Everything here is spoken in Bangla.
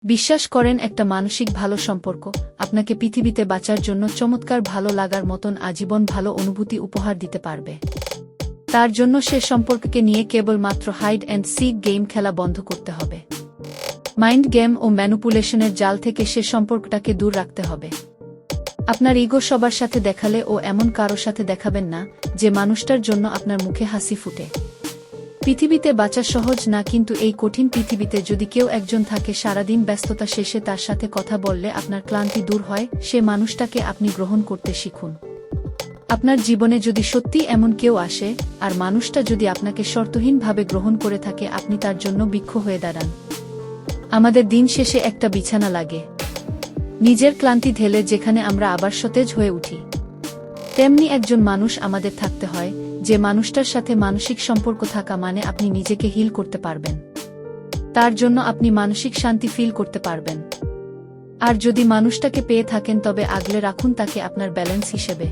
বিশ্বাস করেন একটা মানসিক ভালো সম্পর্ক আপনাকে পৃথিবীতে বাঁচার জন্য চমৎকার ভালো লাগার মতন আজীবন ভালো অনুভূতি উপহার দিতে পারবে। তার জন্য সে সম্পর্ককে নিয়ে কেবলমাত্র হাইড অ্যান্ড সিক গেম খেলা বন্ধ করতে হবে। মাইন্ড গেম ও ম্যানুপুলেশনের জাল থেকে সে সম্পর্কটাকে দূর রাখতে হবে। আপনার ইগো সবার সাথে দেখালে ও এমন কারো সাথে দেখাবেন না যে মানুষটার জন্য আপনার মুখে হাসি ফুটে। পৃথিবীতে বাঁচা সহজ না, কিন্তু এই কঠিন পৃথিবীতে যদি কেউ একজন থাকে সারাদিন ব্যস্ততা শেষে তার সাথে কথা বললে আপনার ক্লান্তি দূর হয়, সে মানুষটাকে আপনি গ্রহণ করতে শিখুন। আপনার জীবনে যদি সত্যি এমন কেউ আসে আর মানুষটা যদি আপনাকে শর্তহীনভাবে গ্রহণ করে থাকে, আপনি তার জন্য বৃক্ষ হয়ে দাঁড়ান। আমাদের দিন শেষে একটা বিছানা লাগে, নিজের ক্লান্তি ঢেলে যেখানে আমরা আবার সতেজ হয়ে উঠি। তেমনি একজন মানুষ আমাদের থাকতে হয়, যে মানুষটার সাথে মানসিক সম্পর্ক থাকা মানে আপনি নিজেকে হিল করতে পারবেন, তার জন্য আপনি মানসিক শান্তি ফিল করতে পারবেন। আর যদি মানুষটাকে পেয়ে থাকেন তবে আগলে রাখুন তাকে আপনার ব্যালেন্স হিসেবে।